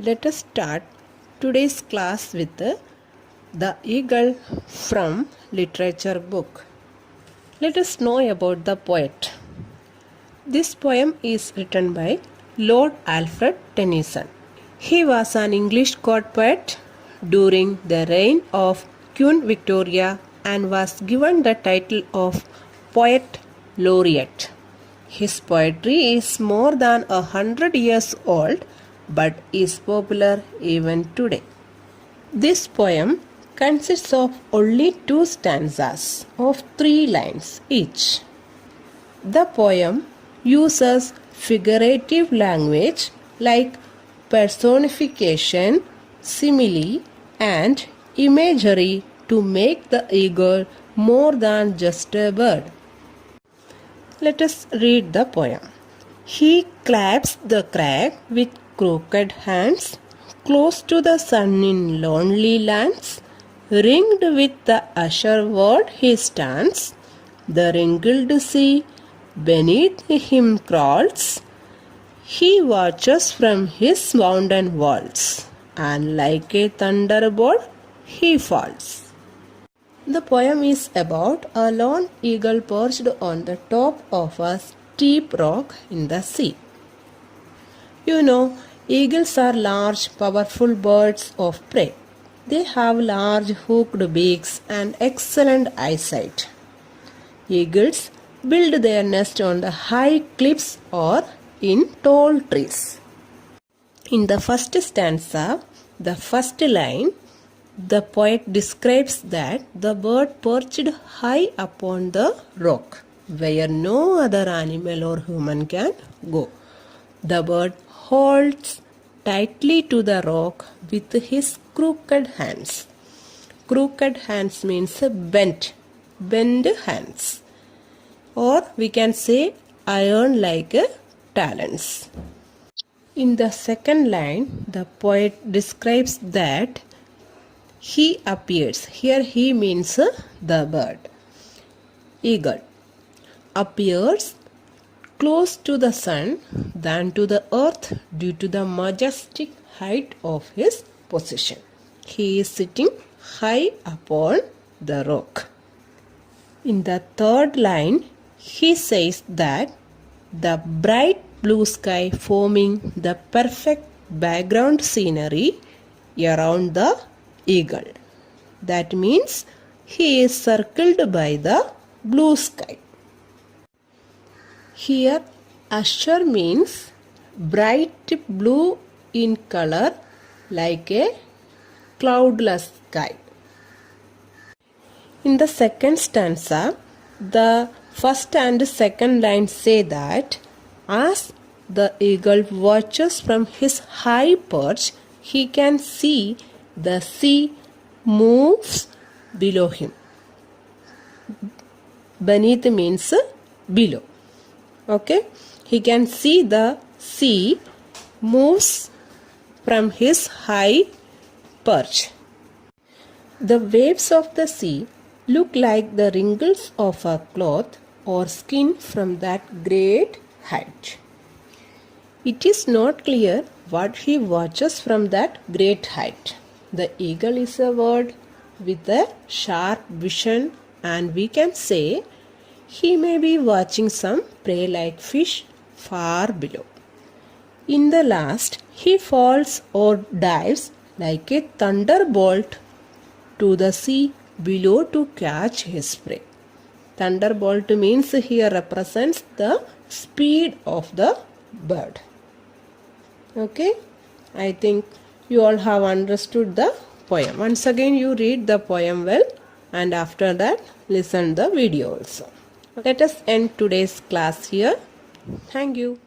Let us start today's class with The Eagle from Literature book. Let us know about the poet. This poem is written by Lord Alfred Tennyson. He was an English court poet during the reign of Queen Victoria and was given the title of Poet Laureate. His poetry is more than 100 years old but is popular even today. This poem consists of only 2 stanzas of 3 lines each. The poem uses figurative language like personification, simile, and imagery to make the eagle more than just a bird. Let us read the poem. He claps the crag with crooked hands, close to the sun in lonely lands, ringed with the azure world he stands, the wrinkled sea beneath him crawls, he watches from his mountain walls, and like a thunderbolt he falls. The poem is about a lone eagle perched on the top of a steep rock in the sea. You know, eagles are large, powerful birds of prey. They have large hooked beaks and excellent eyesight. Eagles build their nest on the high cliffs or in tall trees. In the first stanza, the first line, the poet describes that the bird perched high upon the rock, where no other animal or human can go. The bird holds tightly to the rock with his crooked hands. Crooked hands means bent hands. Or we can say iron like talons. In the second line, the poet describes that he appears. Here he means the bird. Eagle appears close to the sun than to the earth due to the majestic height of his position. He is sitting high upon the rock. In the third line, he says that the bright blue sky forming the perfect background scenery around the eagle. That means he is circled by the blue sky. Here, azure means bright blue in color like a cloudless sky. In the second stanza, the first and second lines say that as the eagle watches from his high perch, he can see the sea moves below him. Beneath means below. Okay, he can see the sea moves from his high perch. The waves of the sea look like the wrinkles of a cloth or skin from that great height. It is not clear what he watches from that great height. The eagle is a bird with a sharp vision, and we can say he may be watching some prey like fish far below. In the last, he falls or dives like a thunderbolt to the sea below to catch his prey. Thunderbolt means here represents the speed of the bird. Okay, I think you all have understood the poem. Once again you read the poem well, and after that listen the video also. Let us end today's class here. Thank you.